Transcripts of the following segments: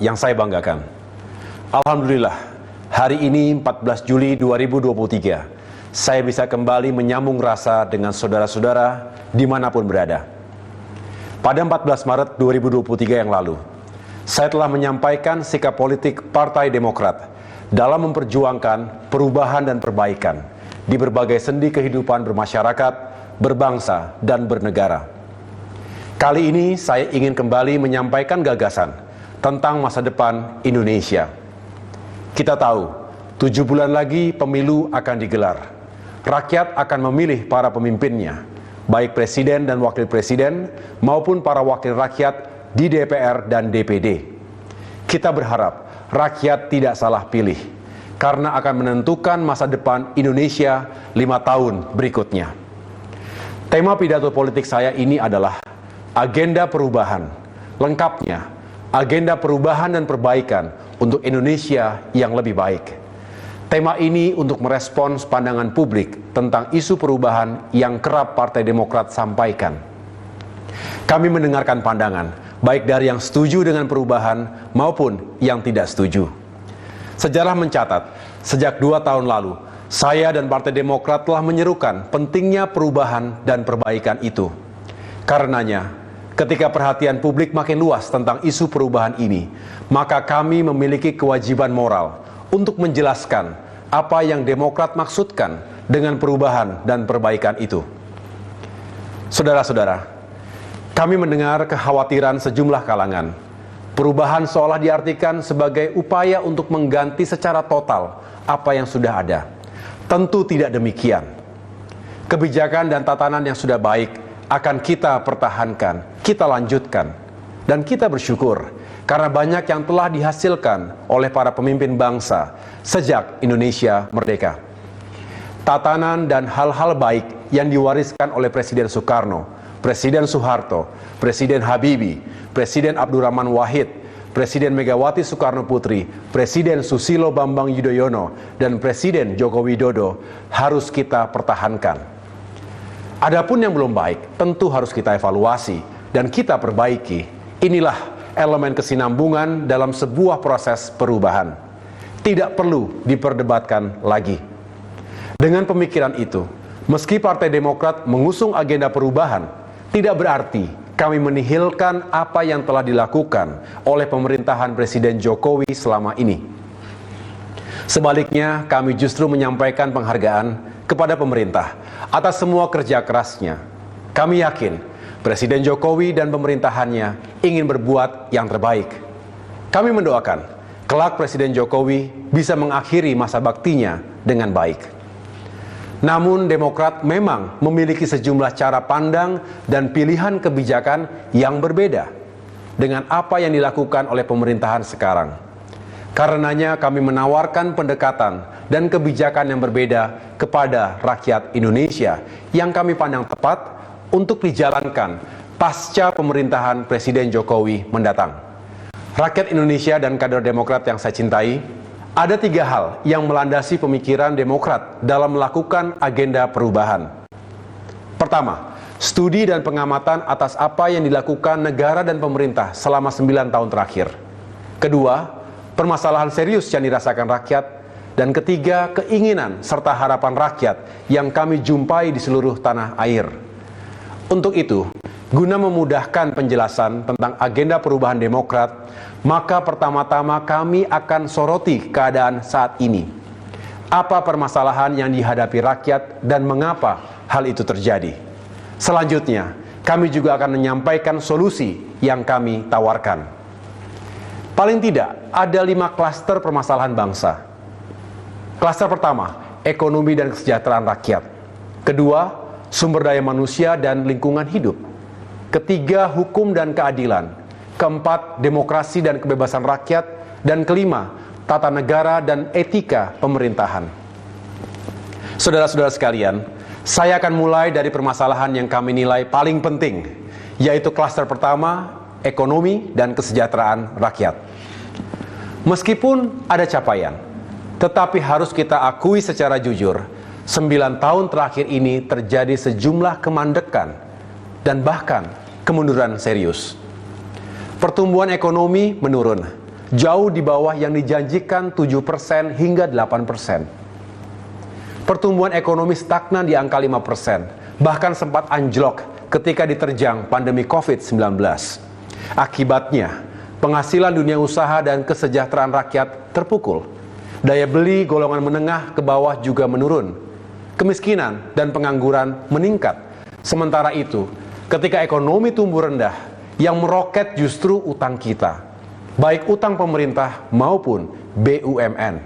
yang saya banggakan. Alhamdulillah, hari ini 14 Juli 2023, saya bisa kembali menyambung rasa dengan saudara-saudara dimanapun berada. Pada 14 Maret 2023 yang lalu, saya telah menyampaikan sikap politik Partai Demokrat dalam memperjuangkan perubahan dan perbaikan di berbagai sendi kehidupan bermasyarakat, berbangsa, dan bernegara. Kali ini saya ingin kembali menyampaikan gagasan tentang masa depan Indonesia. Kita tahu, 7 bulan lagi pemilu akan digelar. Rakyat akan memilih para pemimpinnya, baik presiden dan wakil presiden maupun para wakil rakyat di DPR dan DPD. Kita berharap rakyat tidak salah pilih, karena akan menentukan masa depan Indonesia 5 tahun berikutnya. Tema pidato politik saya ini adalah agenda perubahan, lengkapnya agenda perubahan dan perbaikan untuk Indonesia yang lebih baik. Tema ini untuk merespons pandangan publik tentang isu perubahan yang kerap Partai Demokrat sampaikan. Kami mendengarkan pandangan, baik dari yang setuju dengan perubahan maupun yang tidak setuju. Sejarah mencatat, sejak 2 tahun lalu, saya dan Partai Demokrat telah menyerukan pentingnya perubahan dan perbaikan itu. Karenanya, ketika perhatian publik makin luas tentang isu perubahan ini, maka kami memiliki kewajiban moral untuk menjelaskan apa yang Demokrat maksudkan dengan perubahan dan perbaikan itu. Saudara-saudara, kami mendengar kekhawatiran sejumlah kalangan. Perubahan seolah diartikan sebagai upaya untuk mengganti secara total apa yang sudah ada. Tentu tidak demikian. Kebijakan dan tatanan yang sudah baik akan kita pertahankan, kita lanjutkan, dan kita bersyukur karena banyak yang telah dihasilkan oleh para pemimpin bangsa sejak Indonesia merdeka. Tatanan dan hal-hal baik yang diwariskan oleh Presiden Soekarno, Presiden Soeharto, Presiden Habibie, Presiden Abdurrahman Wahid, Presiden Megawati Soekarno Putri, Presiden Susilo Bambang Yudhoyono, dan Presiden Joko Widodo harus kita pertahankan. Adapun yang belum baik, tentu harus kita evaluasi dan kita perbaiki. Inilah elemen kesinambungan dalam sebuah proses perubahan. Tidak perlu diperdebatkan lagi. Dengan pemikiran itu, meski Partai Demokrat mengusung agenda perubahan, tidak berarti kami menihilkan apa yang telah dilakukan oleh pemerintahan Presiden Jokowi selama ini. Sebaliknya, kami justru menyampaikan penghargaan kepada pemerintah atas semua kerja kerasnya. Kami yakin Presiden Jokowi dan pemerintahannya ingin berbuat yang terbaik. Kami mendoakan kelak Presiden Jokowi bisa mengakhiri masa baktinya dengan baik. Namun Demokrat memang memiliki sejumlah cara pandang dan pilihan kebijakan yang berbeda dengan apa yang dilakukan oleh pemerintahan sekarang. Karenanya kami menawarkan pendekatan dan kebijakan yang berbeda kepada rakyat Indonesia yang kami pandang tepat untuk dijalankan pasca pemerintahan Presiden Jokowi mendatang. Rakyat Indonesia dan kader Demokrat yang saya cintai, ada 3 hal yang melandasi pemikiran Demokrat dalam melakukan agenda perubahan. Pertama, studi dan pengamatan atas apa yang dilakukan negara dan pemerintah selama 9 tahun terakhir. Kedua, permasalahan serius yang dirasakan rakyat. Dan ketiga, keinginan serta harapan rakyat yang kami jumpai di seluruh tanah air. Untuk itu, guna memudahkan penjelasan tentang agenda perubahan Demokrat, maka pertama-tama kami akan soroti keadaan saat ini. Apa permasalahan yang dihadapi rakyat dan mengapa hal itu terjadi? Selanjutnya, kami juga akan menyampaikan solusi yang kami tawarkan. Paling tidak, ada 5 klaster permasalahan bangsa. Klaster pertama, ekonomi dan kesejahteraan rakyat. Kedua, sumber daya manusia dan lingkungan hidup. Ketiga, hukum dan keadilan. Keempat, demokrasi dan kebebasan rakyat. Dan kelima, tata negara dan etika pemerintahan. Saudara-saudara sekalian, saya akan mulai dari permasalahan yang kami nilai paling penting, yaitu klaster pertama, ekonomi dan kesejahteraan rakyat. Meskipun ada capaian, tetapi harus kita akui secara jujur, 9 tahun terakhir ini terjadi sejumlah kemandekan dan bahkan kemunduran serius. Pertumbuhan ekonomi menurun, jauh di bawah yang dijanjikan 7% hingga 8%. Pertumbuhan ekonomi stagnan di angka 5%, bahkan sempat anjlok ketika diterjang pandemi COVID-19. Akibatnya, penghasilan dunia usaha dan kesejahteraan rakyat terpukul. Daya beli golongan menengah ke bawah juga menurun. Kemiskinan dan pengangguran meningkat. Sementara itu, ketika ekonomi tumbuh rendah, yang meroket justru utang kita, baik utang pemerintah maupun BUMN.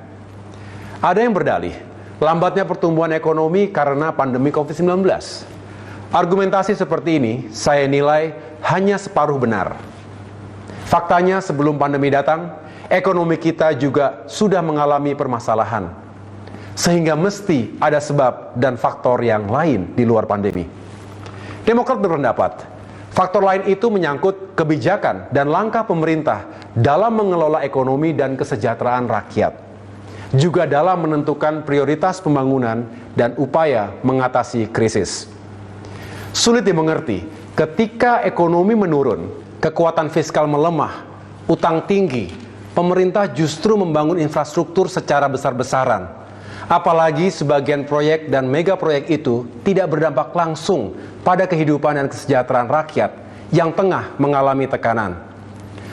Ada yang berdalih, lambatnya pertumbuhan ekonomi karena pandemi COVID-19. Argumentasi seperti ini saya nilai hanya separuh benar. Faktanya sebelum pandemi datang, ekonomi kita juga sudah mengalami permasalahan. Sehingga mesti ada sebab dan faktor yang lain di luar pandemi. Demokrat berpendapat, faktor lain itu menyangkut kebijakan dan langkah pemerintah dalam mengelola ekonomi dan kesejahteraan rakyat. Juga dalam menentukan prioritas pembangunan dan upaya mengatasi krisis. Sulit dimengerti ketika ekonomi menurun, kekuatan fiskal melemah, utang tinggi, pemerintah justru membangun infrastruktur secara besar-besaran. Apalagi sebagian proyek dan mega proyek itu tidak berdampak langsung pada kehidupan dan kesejahteraan rakyat yang tengah mengalami tekanan.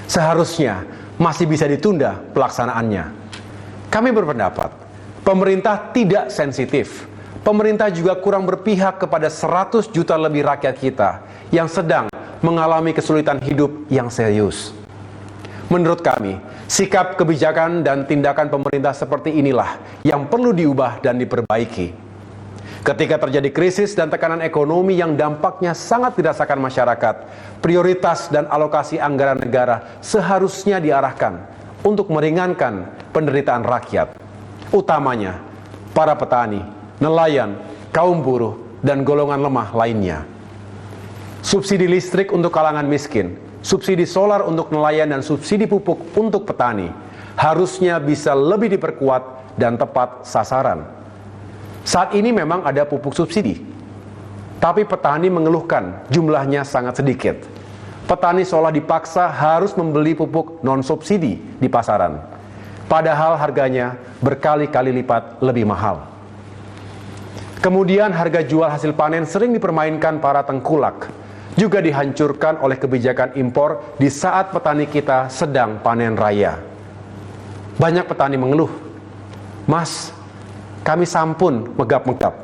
Seharusnya masih bisa ditunda pelaksanaannya. Kami berpendapat, pemerintah tidak sensitif. Pemerintah juga kurang berpihak kepada 100 juta lebih rakyat kita yang sedang mengalami kesulitan hidup yang serius. Menurut kami, sikap kebijakan dan tindakan pemerintah seperti inilah yang perlu diubah dan diperbaiki. Ketika terjadi krisis dan tekanan ekonomi yang dampaknya sangat dirasakan masyarakat, prioritas dan alokasi anggaran negara seharusnya diarahkan untuk meringankan penderitaan rakyat, utamanya para petani, nelayan, kaum buruh, dan golongan lemah lainnya. Subsidi listrik untuk kalangan miskin, subsidi solar untuk nelayan, dan subsidi pupuk untuk petani harusnya bisa lebih diperkuat dan tepat sasaran. Saat ini memang ada pupuk subsidi, tapi petani mengeluhkan jumlahnya sangat sedikit. Petani seolah dipaksa harus membeli pupuk non-subsidi di pasaran, padahal harganya berkali-kali lipat lebih mahal. Kemudian harga jual hasil panen sering dipermainkan para tengkulak, juga dihancurkan oleh kebijakan impor di saat petani kita sedang panen raya. Banyak petani mengeluh, "Mas, kami sampun megap-megap."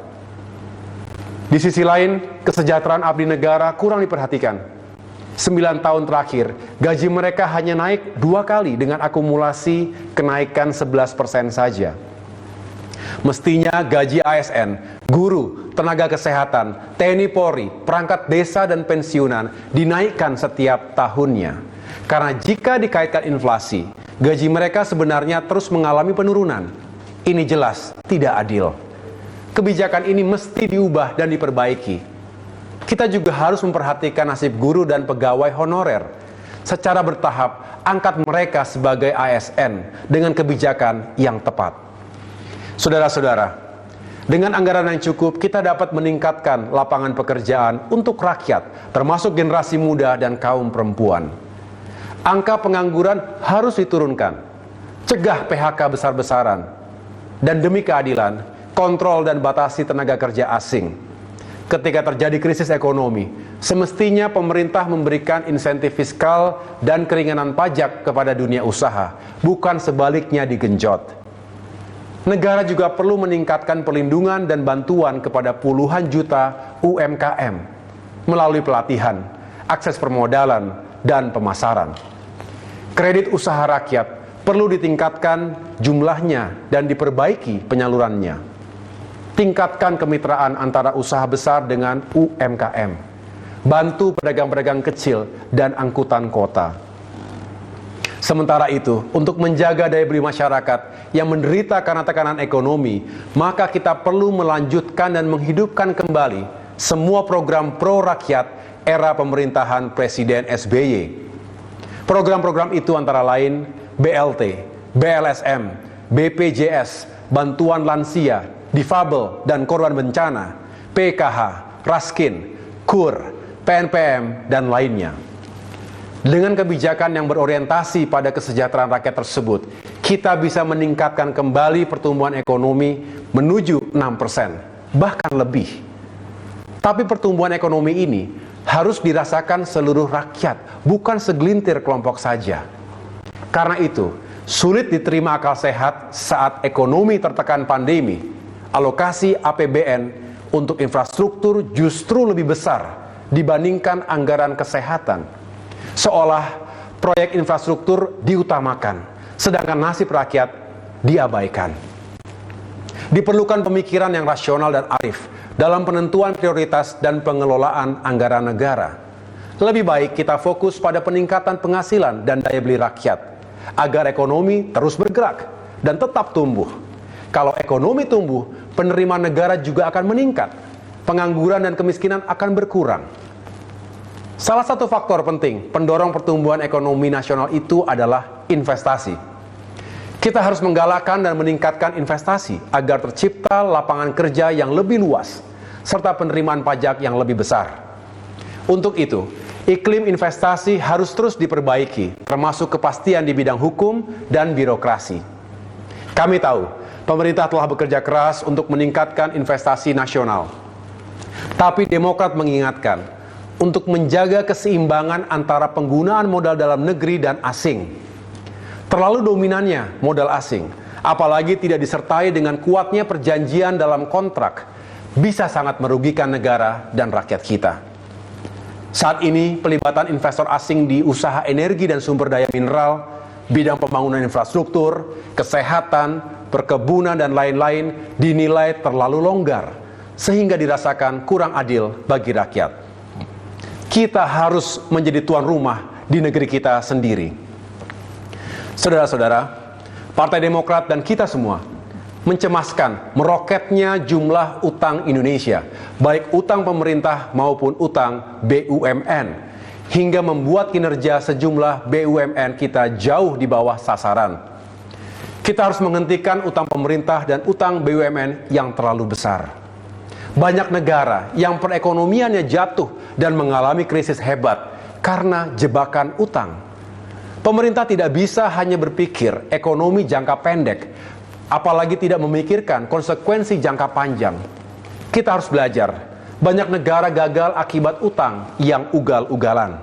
Di sisi lain, kesejahteraan abdi negara kurang diperhatikan. 9 tahun terakhir, gaji mereka hanya naik 2 kali dengan akumulasi kenaikan 11% saja. Mestinya gaji ASN, guru, tenaga kesehatan, TNI Polri, perangkat desa dan pensiunan dinaikkan setiap tahunnya. Karena jika dikaitkan inflasi, gaji mereka sebenarnya terus mengalami penurunan. Ini jelas tidak adil. Kebijakan ini mesti diubah dan diperbaiki. Kita juga harus memperhatikan nasib guru dan pegawai honorer. Secara bertahap, angkat mereka sebagai ASN dengan kebijakan yang tepat. Saudara-saudara, dengan anggaran yang cukup, kita dapat meningkatkan lapangan pekerjaan untuk rakyat, termasuk generasi muda dan kaum perempuan. Angka pengangguran harus diturunkan, cegah PHK besar-besaran, dan demi keadilan, kontrol dan batasi tenaga kerja asing. Ketika terjadi krisis ekonomi, semestinya pemerintah memberikan insentif fiskal dan keringanan pajak kepada dunia usaha, bukan sebaliknya digenjot. Negara juga perlu meningkatkan perlindungan dan bantuan kepada puluhan juta UMKM melalui pelatihan, akses permodalan, dan pemasaran. Kredit usaha rakyat perlu ditingkatkan jumlahnya dan diperbaiki penyalurannya. Tingkatkan kemitraan antara usaha besar dengan UMKM. Bantu pedagang-pedagang kecil dan angkutan kota. Sementara itu, untuk menjaga daya beli masyarakat yang menderita karena tekanan ekonomi, maka kita perlu melanjutkan dan menghidupkan kembali semua program pro-rakyat era pemerintahan Presiden SBY. Program-program itu antara lain BLT, BLSM, BPJS, bantuan lansia, difabel dan korban bencana, PKH, Raskin, KUR, PNPM, dan lainnya. Dengan kebijakan yang berorientasi pada kesejahteraan rakyat tersebut, kita bisa meningkatkan kembali pertumbuhan ekonomi menuju 6%, bahkan lebih. Tapi pertumbuhan ekonomi ini harus dirasakan seluruh rakyat, bukan segelintir kelompok saja. Karena itu, sulit diterima akal sehat saat ekonomi tertekan pandemi, alokasi APBN untuk infrastruktur justru lebih besar dibandingkan anggaran kesehatan. Seolah proyek infrastruktur diutamakan, sedangkan nasib rakyat diabaikan. Diperlukan pemikiran yang rasional dan arif dalam penentuan prioritas dan pengelolaan anggaran negara. Lebih baik kita fokus pada peningkatan penghasilan dan daya beli rakyat, agar ekonomi terus bergerak dan tetap tumbuh. Kalau ekonomi tumbuh, penerimaan negara juga akan meningkat, pengangguran dan kemiskinan akan berkurang. Salah satu faktor penting pendorong pertumbuhan ekonomi nasional itu adalah investasi. Kita harus menggalakkan dan meningkatkan investasi agar tercipta lapangan kerja yang lebih luas, serta penerimaan pajak yang lebih besar. Untuk itu, iklim investasi harus terus diperbaiki, termasuk kepastian di bidang hukum dan birokrasi. Kami tahu, pemerintah telah bekerja keras untuk meningkatkan investasi nasional. Tapi Demokrat mengingatkan, untuk menjaga keseimbangan antara penggunaan modal dalam negeri dan asing. Terlalu dominannya modal asing, apalagi tidak disertai dengan kuatnya perjanjian dalam kontrak, bisa sangat merugikan negara dan rakyat kita. Saat ini, pelibatan investor asing di usaha energi dan sumber daya mineral, bidang pembangunan infrastruktur, kesehatan, perkebunan, dan lain-lain dinilai terlalu longgar, sehingga dirasakan kurang adil bagi rakyat. Kita harus menjadi tuan rumah di negeri kita sendiri. Saudara-saudara, Partai Demokrat dan kita semua mencemaskan meroketnya jumlah utang Indonesia, baik utang pemerintah maupun utang BUMN, hingga membuat kinerja sejumlah BUMN kita jauh di bawah sasaran. Kita harus menghentikan utang pemerintah dan utang BUMN yang terlalu besar. Banyak negara yang perekonomiannya jatuh dan mengalami krisis hebat karena jebakan utang. Pemerintah tidak bisa hanya berpikir ekonomi jangka pendek, apalagi tidak memikirkan konsekuensi jangka panjang. Kita harus belajar, banyak negara gagal akibat utang yang ugal-ugalan.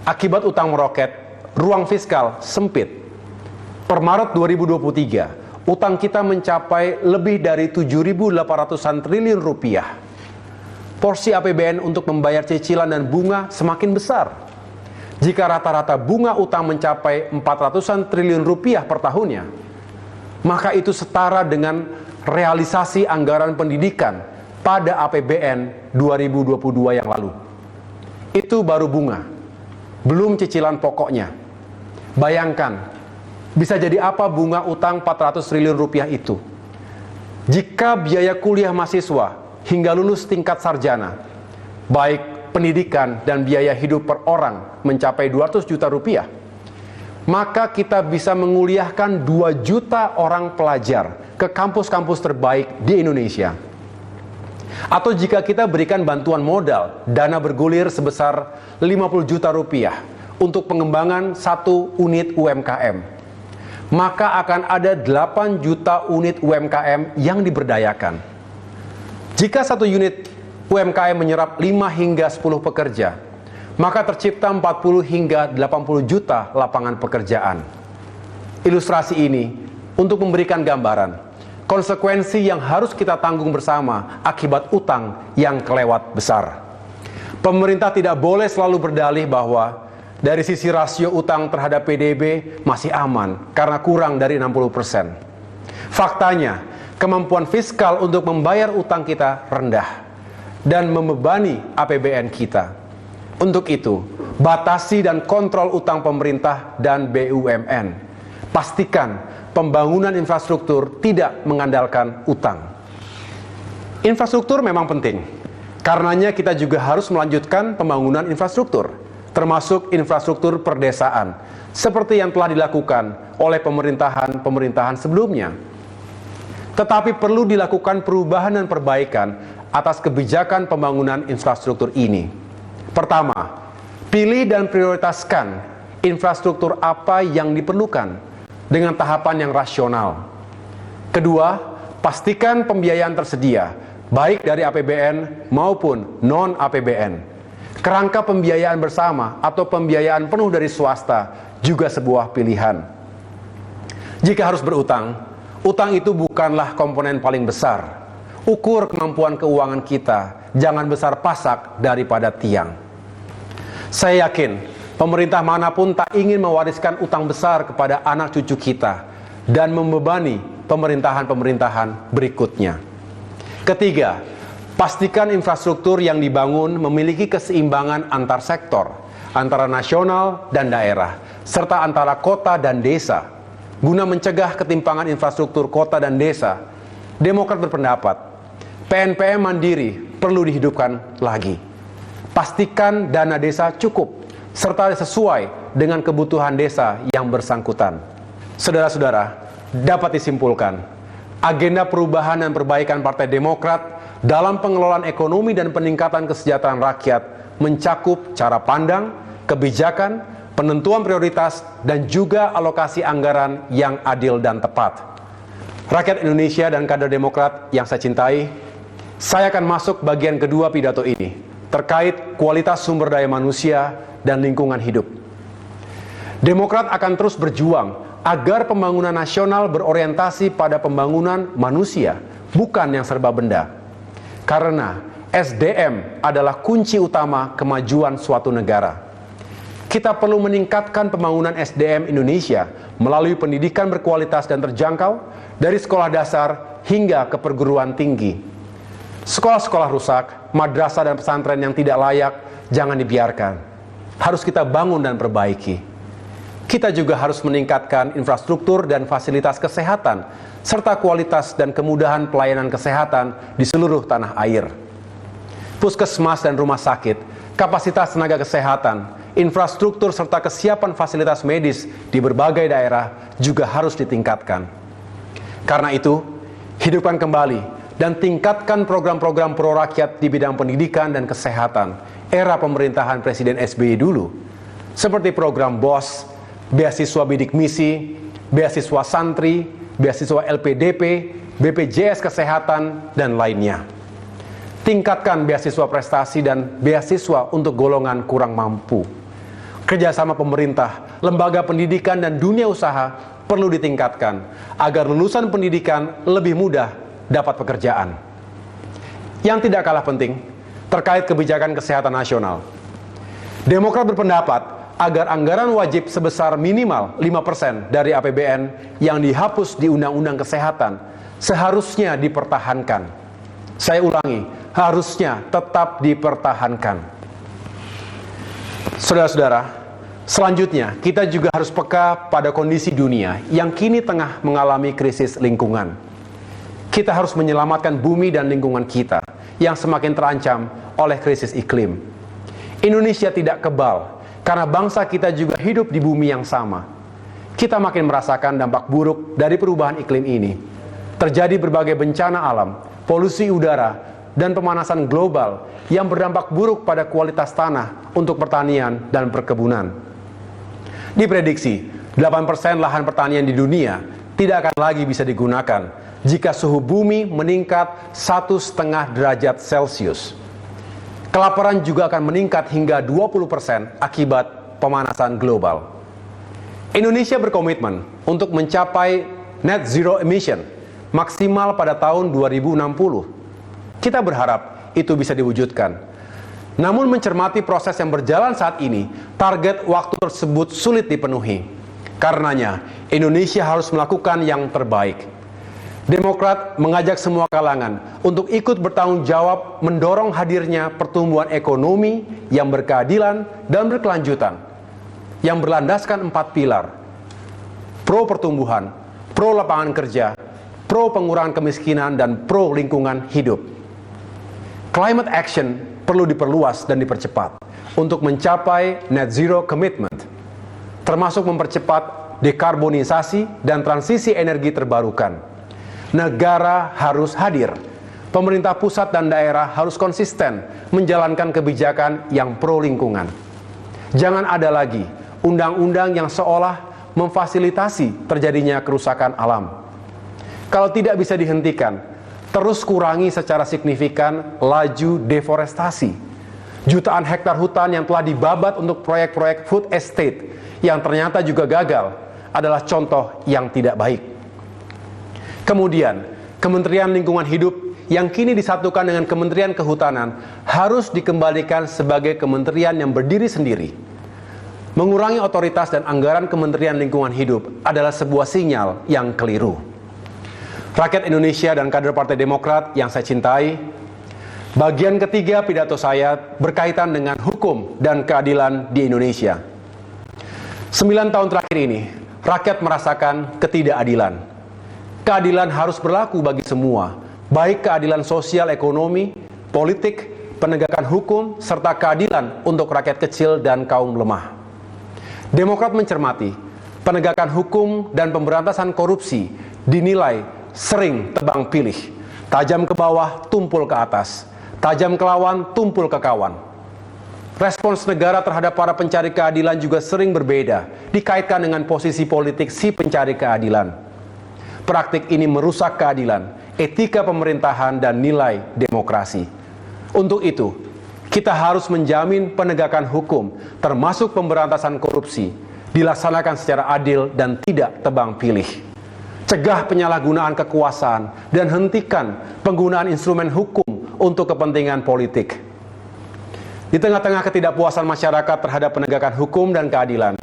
Akibat utang meroket, ruang fiskal sempit. Per Maret 2023, utang kita mencapai lebih dari 7.800-an triliun rupiah. Porsi APBN untuk membayar cicilan dan bunga semakin besar. Jika rata-rata bunga utang mencapai 400-an triliun rupiah per tahunnya, maka itu setara dengan realisasi anggaran pendidikan pada APBN 2022 yang lalu. Itu baru bunga, belum cicilan pokoknya. Bayangkan, bisa jadi apa bunga utang 400 triliun rupiah itu? Jika biaya kuliah mahasiswa hingga lulus tingkat sarjana, baik pendidikan dan biaya hidup per orang mencapai 200 juta rupiah, maka kita bisa menguliahkan 2 juta orang pelajar ke kampus-kampus terbaik di Indonesia. Atau jika kita berikan bantuan modal, dana bergulir sebesar 50 juta rupiah untuk pengembangan 1 unit UMKM, maka akan ada 8 juta unit UMKM yang diberdayakan. Jika 1 unit UMKM menyerap 5 hingga 10 pekerja, maka tercipta 40 hingga 80 juta lapangan pekerjaan. Ilustrasi ini untuk memberikan gambaran konsekuensi yang harus kita tanggung bersama akibat utang yang kelewat besar. Pemerintah tidak boleh selalu berdalih bahwa dari sisi rasio utang terhadap PDB masih aman karena kurang dari 60%. Faktanya, kemampuan fiskal untuk membayar utang kita rendah dan membebani APBN kita. Untuk itu, batasi dan kontrol utang pemerintah dan BUMN. Pastikan pembangunan infrastruktur tidak mengandalkan utang. Infrastruktur memang penting. Karenanya kita juga harus melanjutkan pembangunan infrastruktur, termasuk infrastruktur perdesaan, seperti yang telah dilakukan oleh pemerintahan sebelumnya. Tetapi perlu dilakukan perubahan dan perbaikan atas kebijakan pembangunan infrastruktur ini. Pertama, Pilih dan prioritaskan infrastruktur apa yang diperlukan dengan tahapan yang rasional. Kedua, pastikan pembiayaan tersedia, baik dari APBN maupun non-APBN. Kerangka pembiayaan bersama atau pembiayaan penuh dari swasta juga sebuah pilihan. Jika harus berutang, utang itu bukanlah komponen paling besar. Ukur kemampuan keuangan kita, jangan besar pasak daripada tiang. Saya yakin pemerintah manapun tak ingin mewariskan utang besar kepada anak cucu kita dan membebani pemerintahan-pemerintahan berikutnya. Ketiga, pastikan infrastruktur yang dibangun memiliki keseimbangan antar sektor, antara nasional dan daerah, serta antara kota dan desa. Guna mencegah ketimpangan infrastruktur kota dan desa, Demokrat berpendapat PNPM mandiri perlu dihidupkan lagi. Pastikan dana desa cukup serta sesuai dengan kebutuhan desa yang bersangkutan. Saudara-saudara, dapat disimpulkan, agenda perubahan dan perbaikan Partai Demokrat dalam pengelolaan ekonomi dan peningkatan kesejahteraan rakyat mencakup cara pandang, kebijakan, penentuan prioritas, dan juga alokasi anggaran yang adil dan tepat. Rakyat Indonesia dan kader Demokrat yang saya cintai, saya akan masuk bagian kedua pidato ini, terkait kualitas sumber daya manusia dan lingkungan hidup. Demokrat akan terus berjuang agar pembangunan nasional berorientasi pada pembangunan manusia, bukan yang serba benda. Karena SDM adalah kunci utama kemajuan suatu negara. Kita perlu meningkatkan pembangunan SDM Indonesia melalui pendidikan berkualitas dan terjangkau dari sekolah dasar hingga ke perguruan tinggi. Sekolah-sekolah rusak, madrasah dan pesantren yang tidak layak, jangan dibiarkan. Harus kita bangun dan perbaiki. Kita juga harus meningkatkan infrastruktur dan fasilitas kesehatan, serta kualitas dan kemudahan pelayanan kesehatan di seluruh tanah air. Puskesmas dan rumah sakit, kapasitas tenaga kesehatan, infrastruktur serta kesiapan fasilitas medis di berbagai daerah juga harus ditingkatkan. Karena itu, hidupkan kembali dan tingkatkan program-program pro rakyat di bidang pendidikan dan kesehatan era pemerintahan Presiden SBY dulu, seperti program BOS, beasiswa bidik misi, beasiswa santri, beasiswa LPDP, BPJS Kesehatan, dan lainnya. Tingkatkan beasiswa prestasi dan beasiswa untuk golongan kurang mampu. Kerjasama pemerintah, lembaga pendidikan, dan dunia usaha perlu ditingkatkan agar lulusan pendidikan lebih mudah dapat pekerjaan. Yang tidak kalah penting, terkait kebijakan kesehatan nasional. Demokrat berpendapat agar anggaran wajib sebesar minimal 5% dari APBN yang dihapus di Undang-Undang Kesehatan seharusnya dipertahankan. Saya ulangi, harusnya tetap dipertahankan. Saudara-saudara, selanjutnya kita juga harus peka pada kondisi dunia yang kini tengah mengalami krisis lingkungan. Kita harus menyelamatkan bumi dan lingkungan kita yang semakin terancam oleh krisis iklim. Indonesia tidak kebal karena bangsa kita juga hidup di bumi yang sama. Kita makin merasakan dampak buruk dari perubahan iklim ini. Terjadi berbagai bencana alam, polusi udara, dan pemanasan global yang berdampak buruk pada kualitas tanah untuk pertanian dan perkebunan. Diprediksi, 8% lahan pertanian di dunia tidak akan lagi bisa digunakan jika suhu bumi meningkat 1,5 derajat Celcius. Kelaparan juga akan meningkat hingga 20% akibat pemanasan global. Indonesia berkomitmen untuk mencapai net zero emission maksimal pada tahun 2060. Kita berharap itu bisa diwujudkan. Namun mencermati proses yang berjalan saat ini, target waktu tersebut sulit dipenuhi. Karenanya, Indonesia harus melakukan yang terbaik. Demokrat mengajak semua kalangan untuk ikut bertanggung jawab mendorong hadirnya pertumbuhan ekonomi yang berkeadilan dan berkelanjutan, yang berlandaskan 4 pilar: pro pertumbuhan, pro lapangan kerja, pro pengurangan kemiskinan, dan pro lingkungan hidup. Climate action perlu diperluas dan dipercepat untuk mencapai net zero commitment, termasuk mempercepat dekarbonisasi dan transisi energi terbarukan. Negara harus hadir. Pemerintah pusat dan daerah harus konsisten menjalankan kebijakan yang pro lingkungan. Jangan ada lagi undang-undang yang seolah memfasilitasi terjadinya kerusakan alam. Kalau tidak bisa dihentikan, terus kurangi secara signifikan laju deforestasi. Jutaan hektar hutan yang telah dibabat untuk proyek-proyek food estate yang ternyata juga gagal adalah contoh yang tidak baik. Kemudian, Kementerian Lingkungan Hidup yang kini disatukan dengan Kementerian Kehutanan harus dikembalikan sebagai kementerian yang berdiri sendiri. Mengurangi otoritas dan anggaran Kementerian Lingkungan Hidup adalah sebuah sinyal yang keliru. Rakyat Indonesia dan kader Partai Demokrat yang saya cintai, bagian ketiga pidato saya berkaitan dengan hukum dan keadilan di Indonesia. 9 tahun terakhir ini, rakyat merasakan ketidakadilan. Keadilan harus berlaku bagi semua, baik keadilan sosial, ekonomi, politik, penegakan hukum, serta keadilan untuk rakyat kecil dan kaum lemah. Demokrat mencermati, penegakan hukum dan pemberantasan korupsi dinilai sering tebang pilih, tajam ke bawah, tumpul ke atas, tajam ke lawan, tumpul ke kawan. Respons negara terhadap para pencari keadilan juga sering berbeda, dikaitkan dengan posisi politik si pencari keadilan. Praktik ini merusak keadilan, etika pemerintahan, dan nilai demokrasi. Untuk itu, kita harus menjamin penegakan hukum, termasuk pemberantasan korupsi, dilaksanakan secara adil dan tidak tebang pilih. Cegah penyalahgunaan kekuasaan dan hentikan penggunaan instrumen hukum untuk kepentingan politik. Di tengah-tengah ketidakpuasan masyarakat terhadap penegakan hukum dan keadilan,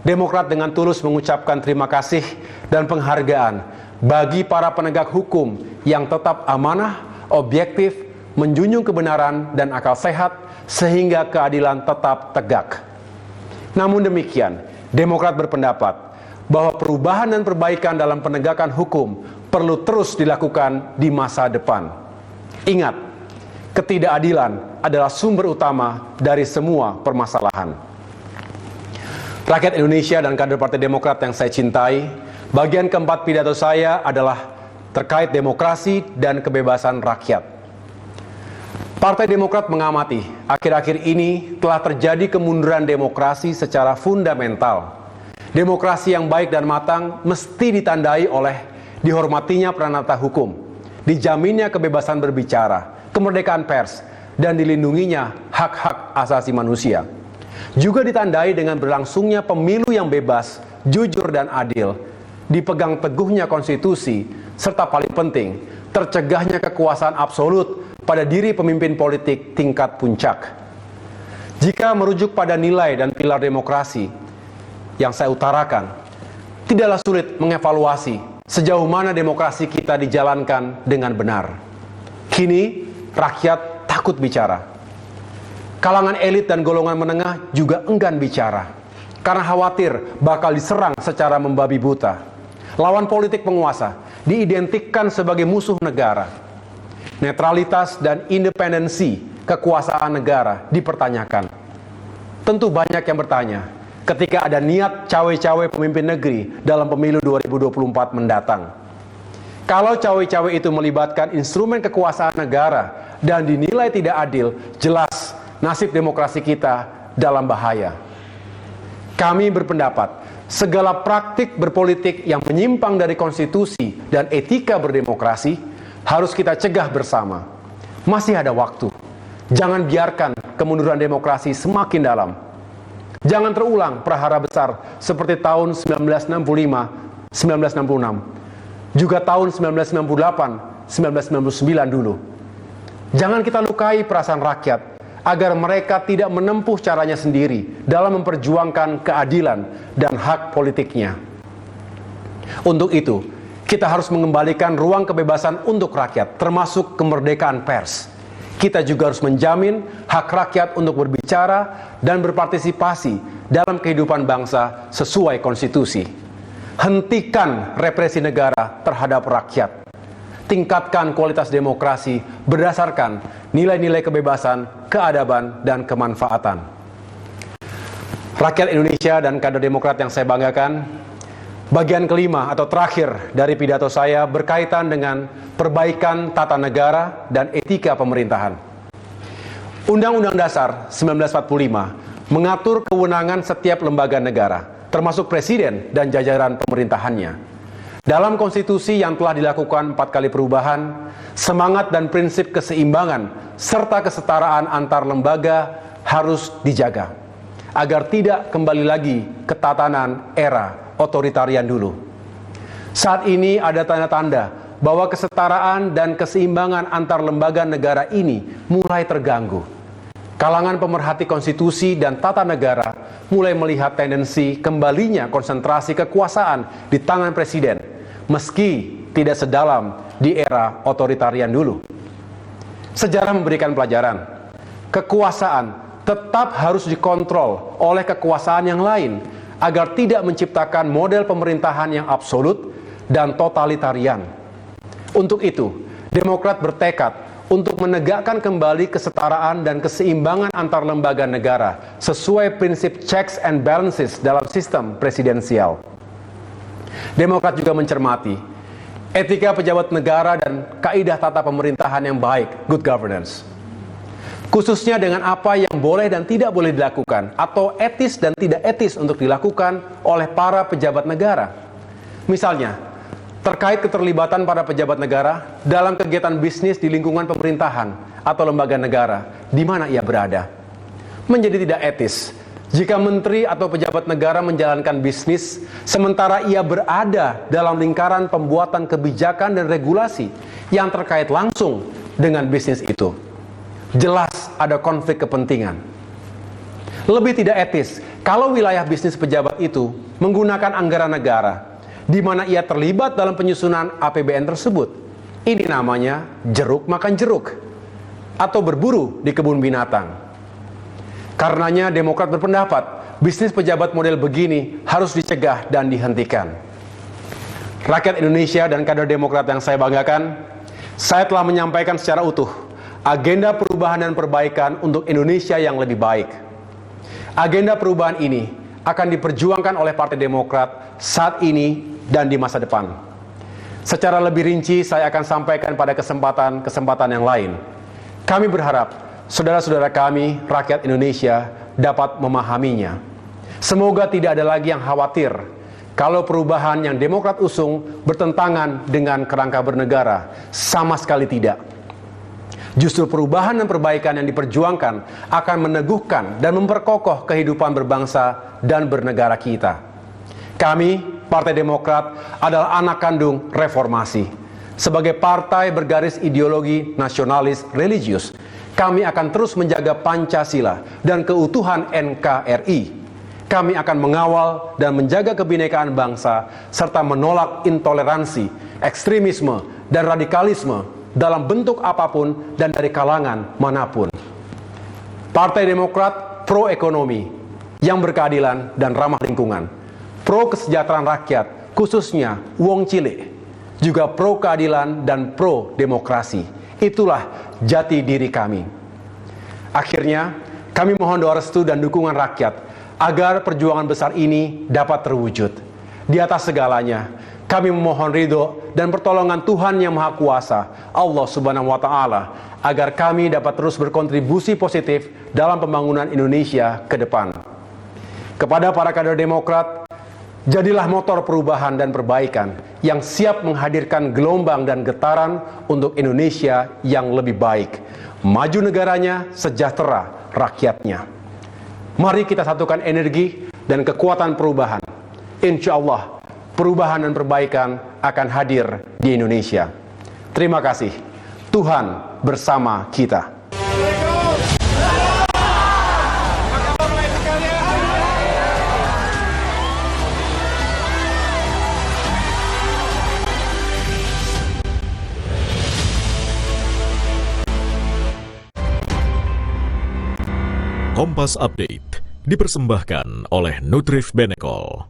Demokrat dengan tulus mengucapkan terima kasih dan penghargaan bagi para penegak hukum yang tetap amanah, objektif, menjunjung kebenaran dan akal sehat sehingga keadilan tetap tegak. Namun demikian, Demokrat berpendapat bahwa perubahan dan perbaikan dalam penegakan hukum perlu terus dilakukan di masa depan. Ingat, ketidakadilan adalah sumber utama dari semua permasalahan. Rakyat Indonesia dan kader Partai Demokrat yang saya cintai, bagian keempat pidato saya adalah terkait demokrasi dan kebebasan rakyat. Partai Demokrat mengamati, akhir-akhir ini telah terjadi kemunduran demokrasi secara fundamental. Demokrasi yang baik dan matang mesti ditandai oleh dihormatinya pranata hukum, dijaminnya kebebasan berbicara, kemerdekaan pers, dan dilindunginya hak-hak asasi manusia. Juga ditandai dengan berlangsungnya pemilu yang bebas, jujur, dan adil, dipegang teguhnya konstitusi, serta paling penting, tercegahnya kekuasaan absolut pada diri pemimpin politik tingkat puncak. Jika merujuk pada nilai dan pilar demokrasi yang saya utarakan, tidaklah sulit mengevaluasi sejauh mana demokrasi kita dijalankan dengan benar. Kini, rakyat takut bicara. Kalangan elit dan golongan menengah juga enggan bicara, karena khawatir bakal diserang secara membabi buta. Lawan politik penguasa diidentikan sebagai musuh negara. Netralitas dan independensi kekuasaan negara dipertanyakan. Tentu banyak yang bertanya, ketika ada niat cawe-cawe pemimpin negeri dalam pemilu 2024 mendatang. Kalau cawe-cawe itu melibatkan instrumen kekuasaan negara dan dinilai tidak adil, jelas nasib demokrasi kita dalam bahaya. Kami berpendapat, segala praktik berpolitik yang menyimpang dari konstitusi dan etika berdemokrasi harus kita cegah bersama. Masih ada waktu. Jangan biarkan kemunduran demokrasi semakin dalam. Jangan terulang prahara besar seperti tahun 1965, 1966, juga tahun 1968, 1999 dulu. Jangan kita lukai perasaan rakyat agar mereka tidak menempuh caranya sendiri dalam memperjuangkan keadilan dan hak politiknya. Untuk itu, kita harus mengembalikan ruang kebebasan untuk rakyat, termasuk kemerdekaan pers. Kita juga harus menjamin hak rakyat untuk berbicara dan berpartisipasi dalam kehidupan bangsa sesuai konstitusi. Hentikan represi negara terhadap rakyat. Tingkatkan kualitas demokrasi berdasarkan nilai-nilai kebebasan, keadaban, dan kemanfaatan. Rakyat Indonesia dan kader Demokrat yang saya banggakan, bagian kelima atau terakhir dari pidato saya berkaitan dengan perbaikan tata negara dan etika pemerintahan. Undang-Undang Dasar 1945 mengatur kewenangan setiap lembaga negara, termasuk presiden dan jajaran pemerintahannya. Dalam konstitusi yang telah dilakukan 4 kali perubahan, semangat dan prinsip keseimbangan serta kesetaraan antar lembaga harus dijaga, agar tidak kembali lagi ke tatanan era otoritarian dulu. Saat ini ada tanda-tanda bahwa kesetaraan dan keseimbangan antar lembaga negara ini mulai terganggu. Kalangan pemerhati konstitusi dan tata negara mulai melihat tendensi kembalinya konsentrasi kekuasaan di tangan presiden, meski tidak sedalam di era otoritarian dulu. Sejarah memberikan pelajaran, kekuasaan tetap harus dikontrol oleh kekuasaan yang lain agar tidak menciptakan model pemerintahan yang absolut dan totalitarian. Untuk itu, Demokrat bertekad untuk menegakkan kembali kesetaraan dan keseimbangan antar lembaga negara sesuai prinsip checks and balances dalam sistem presidensial. Demokrat juga mencermati etika pejabat negara dan kaidah tata pemerintahan yang baik, good governance. Khususnya dengan apa yang boleh dan tidak boleh dilakukan atau etis dan tidak etis untuk dilakukan oleh para pejabat negara. Misalnya, terkait keterlibatan para pejabat negara dalam kegiatan bisnis di lingkungan pemerintahan atau lembaga negara di mana ia berada. Menjadi tidak etis jika menteri atau pejabat negara menjalankan bisnis sementara ia berada dalam lingkaran pembuatan kebijakan dan regulasi yang terkait langsung dengan bisnis itu. Jelas ada konflik kepentingan. Lebih tidak etis kalau wilayah bisnis pejabat itu menggunakan anggaran negara di mana ia terlibat dalam penyusunan APBN tersebut. Ini namanya jeruk makan jeruk atau berburu di kebun binatang. Karenanya Demokrat berpendapat bisnis pejabat model begini harus dicegah dan dihentikan. Rakyat Indonesia dan kader Demokrat yang saya banggakan, saya telah menyampaikan secara utuh agenda perubahan dan perbaikan untuk Indonesia yang lebih baik. Agenda perubahan ini akan diperjuangkan oleh Partai Demokrat saat ini dan di masa depan. Secara lebih rinci saya akan sampaikan pada kesempatan yang lain. Kami berharap saudara-saudara kami, rakyat Indonesia, dapat memahaminya. Semoga tidak ada lagi yang khawatir kalau perubahan yang Demokrat usung bertentangan dengan kerangka bernegara. Sama sekali tidak. Justru perubahan dan perbaikan yang diperjuangkan akan meneguhkan dan memperkokoh kehidupan berbangsa dan bernegara kita. Kami, Partai Demokrat, adalah anak kandung reformasi. Sebagai partai bergaris ideologi nasionalis religius, kami akan terus menjaga Pancasila dan keutuhan NKRI. Kami akan mengawal dan menjaga kebinekaan bangsa, serta menolak intoleransi, ekstremisme, dan radikalisme dalam bentuk apapun dan dari kalangan manapun. Partai Demokrat pro ekonomi yang berkeadilan dan ramah lingkungan, pro kesejahteraan rakyat, khususnya wong cilik, juga pro keadilan dan pro demokrasi. Itulah jati diri kami. Akhirnya, kami mohon doa restu dan dukungan rakyat agar perjuangan besar ini dapat terwujud. Di atas segalanya, kami memohon ridho dan pertolongan Tuhan Yang Maha Kuasa, Allah Subhanahu wa Ta'ala, agar kami dapat terus berkontribusi positif dalam pembangunan Indonesia ke depan. Kepada para kader Demokrat, jadilah motor perubahan dan perbaikan yang siap menghadirkan gelombang dan getaran untuk Indonesia yang lebih baik. Maju negaranya, sejahtera rakyatnya. Mari kita satukan energi dan kekuatan perubahan. Insya Allah, perubahan dan perbaikan akan hadir di Indonesia. Terima kasih. Tuhan bersama kita. Kompas Update dipersembahkan oleh Nutrif Benecol.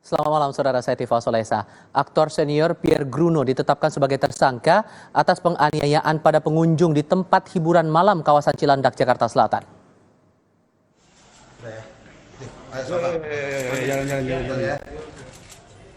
Selamat malam saudara, saya Tifal Solesa. Aktor senior Pierre Gruno ditetapkan sebagai tersangka atas penganiayaan pada pengunjung di tempat hiburan malam kawasan Cilandak, Jakarta Selatan. Jalan.